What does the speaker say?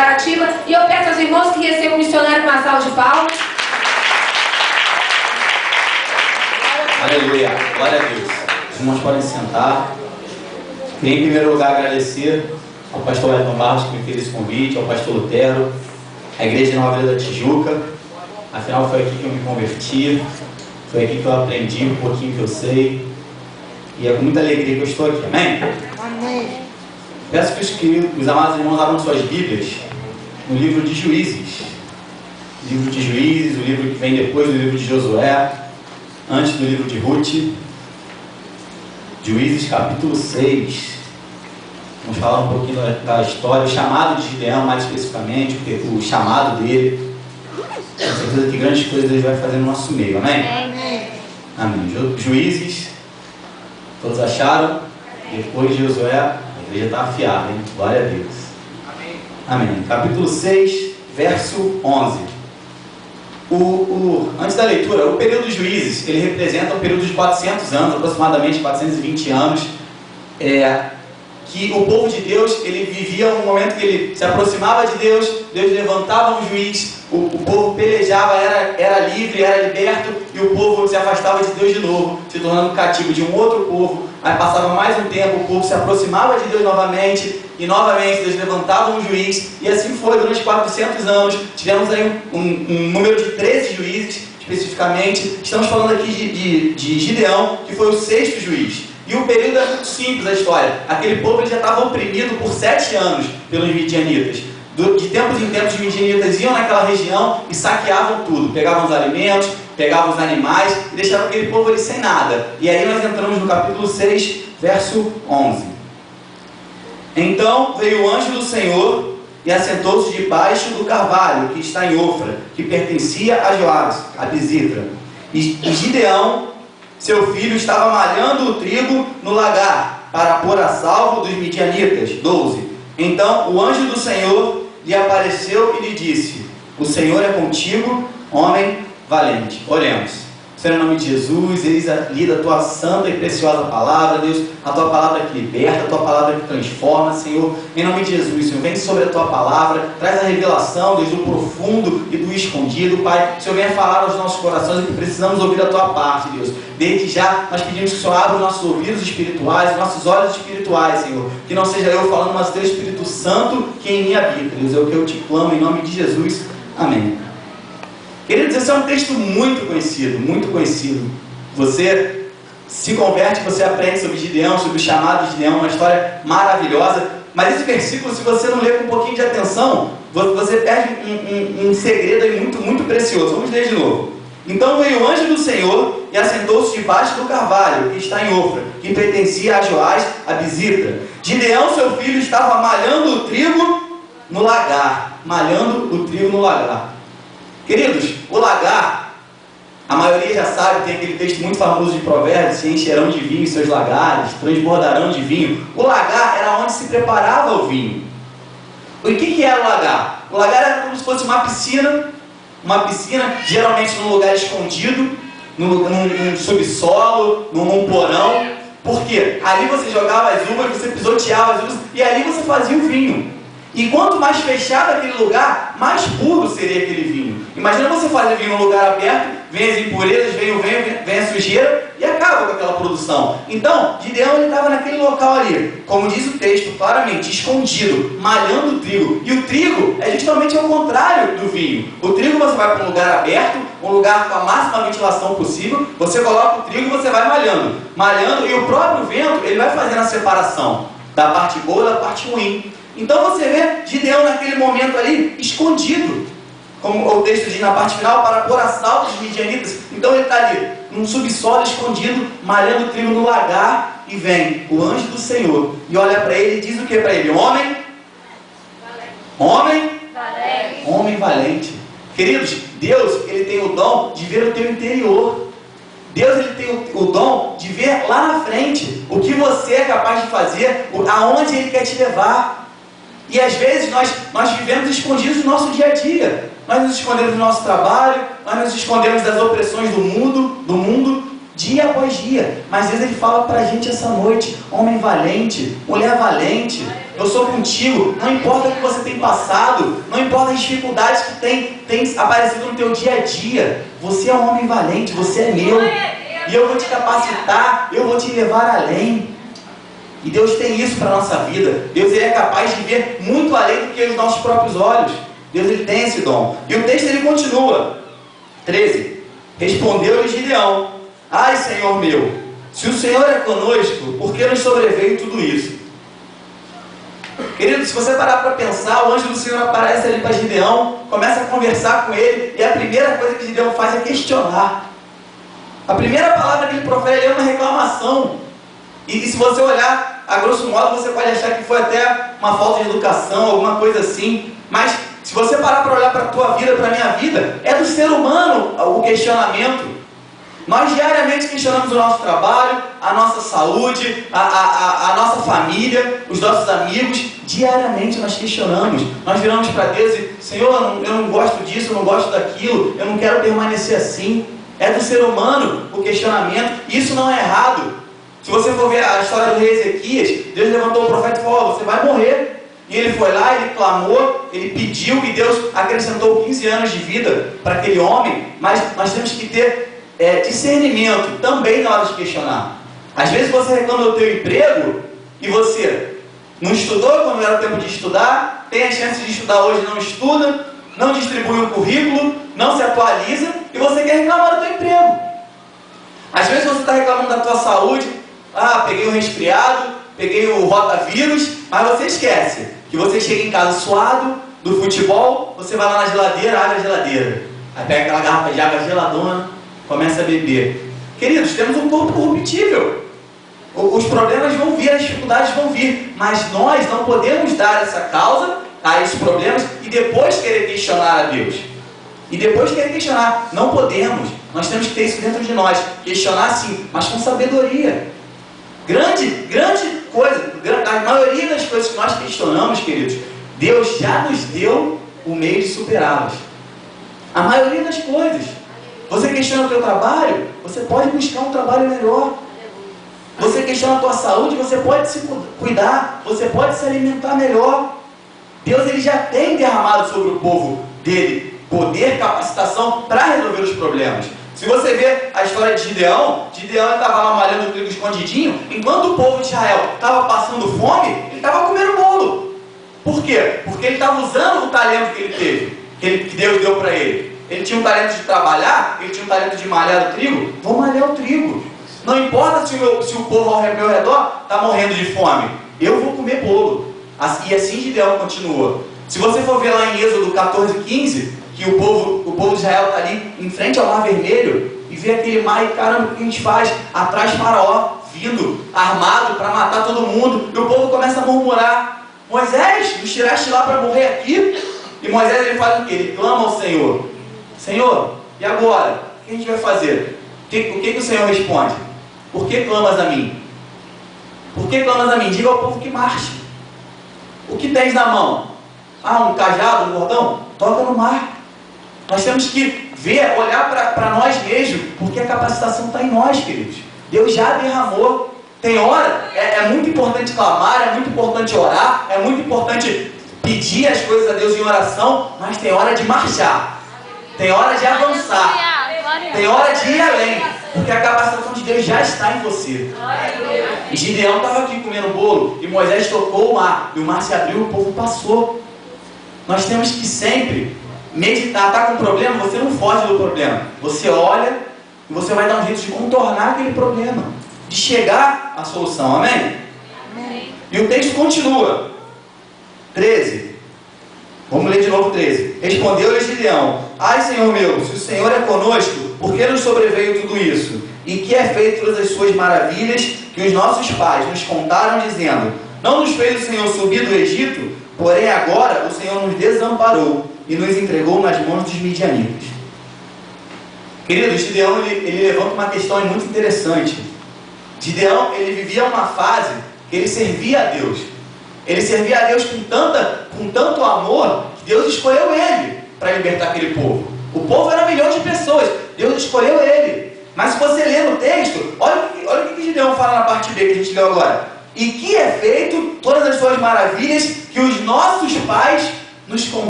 Guaratiba. E eu peço aos irmãos que recebam o missionário com uma salva de palmas. Aleluia, glória a Deus. Os irmãos podem sentar. Queria em primeiro lugar agradecer ao pastor Elton Barros que me fez esse convite, ao pastor Lutero, à Igreja de Nova Vila da Tijuca. Afinal foi aqui que eu me converti, foi aqui que eu aprendi um pouquinho que eu sei. E é com muita alegria que eu estou aqui, amém? Amém. Peço que os amados irmãos abram suas Bíblias no livro de Juízes. O livro de Juízes, o livro que vem depois do livro de Josué, antes do livro de Ruth. Juízes capítulo 6. Vamos falar um pouquinho da história, o chamado de Gideão mais especificamente, o chamado dele. Com certeza que grandes coisas ele vai fazer no nosso meio, amém? Amém. Amém. Juízes, todos acharam? Depois de Josué, a igreja está afiada, hein? Glória a Deus. Amém. Amém. Capítulo 6, verso 11. Antes da leitura, o período dos juízes, ele representa um período de 400 anos, aproximadamente 420 anos, que o povo de Deus, ele vivia um momento que ele se aproximava de Deus, Deus levantava um juiz, o povo pelejava, era livre, era liberto, e o povo se afastava de Deus de novo, se tornando cativo de um outro povo. Aí passava mais um tempo, o povo se aproximava de Deus novamente, e novamente Deus levantava um juiz, e assim foi durante 400 anos. Tivemos aí um número de 13 juízes, especificamente. Estamos falando aqui de Gideão, que foi o 6º juiz. E o período é muito simples, a história. Aquele povo ele já estava oprimido por 7 anos pelos midianitas. De tempos em tempos, os midianitas iam naquela região e saqueavam tudo. Pegavam os alimentos, pegavam os animais e deixavam aquele povo ali sem nada. E aí nós entramos no capítulo 6, verso 11. Então veio o anjo do Senhor e assentou-se debaixo do carvalho que está em Ofra, que pertencia a Joás, a Bizitra. E Gideão, seu filho, estava malhando o trigo no lagar, para pôr a salvo dos midianitas. 12. Então o anjo do Senhor lhe apareceu e lhe disse: o Senhor é contigo, homem valente. Oremos. Senhor, em nome de Jesus, eis ali da tua santa e preciosa palavra, Deus, a tua palavra que liberta, a tua palavra que transforma, Senhor. Em nome de Jesus, Senhor, vem sobre a tua palavra, traz a revelação, Deus, do profundo e do escondido, Pai. Senhor, venha falar aos nossos corações e que precisamos ouvir a tua parte, Deus. Desde já, nós pedimos que o Senhor abra os nossos ouvidos espirituais, os nossos olhos espirituais, Senhor. Que não seja eu falando, mas o teu Espírito Santo que em mim habita, Deus. É o que eu te clamo em nome de Jesus. Amém. Queridos, esse é um texto muito conhecido, muito conhecido. Você se converte, você aprende sobre Gideão, sobre o chamado de Gideão, uma história maravilhosa. Mas esse versículo, se você não ler com um pouquinho de atenção, você perde um segredo aí muito, muito precioso. Vamos ler de novo. Então veio o anjo do Senhor e assentou-se debaixo do carvalho, que está em Ofra, que pertencia a Joás, a Bizitra. Gideão, seu filho, estava malhando o trigo no lagar. Malhando o trigo no lagar. Queridos, o lagar, a maioria já sabe, tem aquele texto muito famoso de Provérbios: se encherão de vinho seus lagares, transbordarão de vinho. O lagar era onde se preparava o vinho. E o que era o lagar? O lagar era como se fosse uma piscina, geralmente num lugar escondido, num subsolo, num porão. Por quê? Ali você jogava as uvas, você pisoteava as uvas, e ali você fazia o vinho. E quanto mais fechado aquele lugar, mais puro seria aquele vinho. Imagina você fazer vinho num lugar aberto, vem as impurezas, vem a sujeira e acaba com aquela produção. Então, Gideão estava naquele local ali, como diz o texto, claramente, escondido, malhando o trigo. E o trigo é justamente ao contrário do vinho. O trigo você vai para um lugar aberto, um lugar com a máxima ventilação possível, você coloca o trigo e você vai malhando. Malhando, e o próprio vento, ele vai fazendo a separação da parte boa e da parte ruim. Então você vê Gideão naquele momento ali, escondido, como o texto diz na parte final, para pôr a salvo dos midianitas. Então ele está ali, num subsolo escondido, malhando o trigo no lagar, e vem o anjo do Senhor, e olha para ele e diz o que para ele? Homem valente. Queridos, Deus, ele tem o dom de ver o teu interior. Deus, ele tem o dom de ver lá na frente o que você é capaz de fazer, aonde ele quer te levar. E às vezes nós vivemos escondidos no nosso dia a dia. Nós nos escondemos do nosso trabalho, nós nos escondemos das opressões do mundo, dia após dia. Mas às vezes ele fala para a gente essa noite: homem valente, mulher valente. eu sou contigo. Não importa o que você tem passado, não importa as dificuldades que tem aparecido no teu dia a dia. Você é um homem valente, você é meu. E eu vou te capacitar, eu vou te levar além. E Deus tem isso para a nossa vida. Deus ele é capaz de ver muito além do que os nossos próprios olhos. Deus ele tem esse dom. E o texto ele continua. 13. Respondeu-lhe Gideão: ai, Senhor meu, se o Senhor é conosco, por que nos sobreveio tudo isso? Querido, se você parar para pensar, o anjo do Senhor aparece ali para Gideão, começa a conversar com ele, e a primeira coisa que Gideão faz é questionar. A primeira palavra que ele profere é uma reclamação. E se você olhar, a grosso modo, você pode achar que foi até uma falta de educação, alguma coisa assim. Mas se você parar para olhar para a tua vida, para a minha vida, é do ser humano o questionamento. Nós diariamente questionamos o nosso trabalho, a nossa saúde, a nossa família, os nossos amigos. Diariamente nós questionamos. Nós viramos para Deus e: Senhor, eu não gosto disso, eu não gosto daquilo, eu não quero permanecer assim. É do ser humano o questionamento. Isso não é errado. Se você for ver a história do rei Ezequias, Deus levantou o profeta e falou: você vai morrer. E ele foi lá, ele clamou, ele pediu, e Deus acrescentou 15 anos de vida para aquele homem. Mas nós temos que ter discernimento também na hora de questionar. Às vezes você reclama do teu emprego e você não estudou quando era o tempo de estudar, tem a chance de estudar hoje e não estuda, não distribui um currículo, não se atualiza, e você quer reclamar do teu emprego. Às vezes você está reclamando da tua saúde: peguei um resfriado, peguei o rotavírus, mas você esquece que você chega em casa suado do futebol, você vai lá na geladeira, abre a geladeira, aí pega aquela garrafa de água geladona, começa a beber. Queridos, temos um corpo corruptível. Os problemas vão vir, as dificuldades vão vir, mas nós não podemos dar essa causa a esses problemas e depois querer questionar a Deus. E depois querer questionar. Não podemos. Nós temos que ter isso dentro de nós. Questionar sim, mas com sabedoria. Grande coisa, a maioria das coisas que nós questionamos, queridos, Deus já nos deu o meio de superá-las. A maioria das coisas. Você questiona o teu trabalho, você pode buscar um trabalho melhor. Você questiona a tua saúde, você pode se cuidar, você pode se alimentar melhor. Deus ele já tem derramado sobre o povo dele poder, capacitação para resolver os problemas. Se você ver a história de Gideão estava lá malhando o trigo escondidinho, enquanto o povo de Israel estava passando fome, ele estava comendo bolo. Por quê? Porque ele estava usando o talento que ele teve, que Deus deu para ele. Ele tinha um talento de trabalhar, ele tinha um talento de malhar o trigo. Vou malhar o trigo. Não importa se o povo ao meu redor está morrendo de fome, eu vou comer bolo. E assim Gideão continua. Se você for ver lá em Êxodo 14:15, que o povo de Israel está ali em frente ao Mar Vermelho e vê aquele mar e caramba, o que a gente faz? Atrás Faraó vindo armado para matar todo mundo, e o povo começa a murmurar: Moisés, nos tiraste lá para morrer aqui? E Moisés ele faz o quê? Ele clama ao Senhor: Senhor, e agora? O que a gente vai fazer? O que o Senhor responde? Por que clamas a mim? Por que clamas a mim? Diga ao povo que marche. O que tens na mão? Um cajado, um cordão? Toca no mar. Nós temos que ver, olhar para nós mesmos, porque a capacitação está em nós, queridos. Deus já derramou. Tem hora, é muito importante clamar, é muito importante orar, é muito importante pedir as coisas a Deus em oração, mas tem hora de marchar, tem hora de avançar, tem hora de ir além, porque a capacitação de Deus já está em você. E Gideão estava aqui comendo bolo, e Moisés tocou o mar, e o mar se abriu e o povo passou. Nós temos que sempre meditar. Está com um problema, você não foge do problema, você olha e você vai dar um jeito de contornar aquele problema, de chegar à solução. Amém? Amém. E o texto continua. 13. Vamos ler de novo 13. Respondeu-lhe Gideão: ai, Senhor meu, se o Senhor é conosco, por que nos sobreveio tudo isso? E que é feito todas as suas maravilhas que os nossos pais nos contaram, dizendo: não nos fez o Senhor subir do Egito? Porém agora o Senhor nos desamparou e nos entregou nas mãos dos midianitas. Querido, Gideão ele levanta uma questão muito interessante. Gideão ele vivia uma fase que ele servia a Deus. Ele servia a Deus com tanto amor, que Deus escolheu ele para libertar aquele povo. O povo era milhões de pessoas, Deus escolheu ele. Mas se você ler no texto, olha o que Gideão fala na parte B que a gente leu agora. e que é feito todas as suas maravilhas que os nossos pais nos contaram.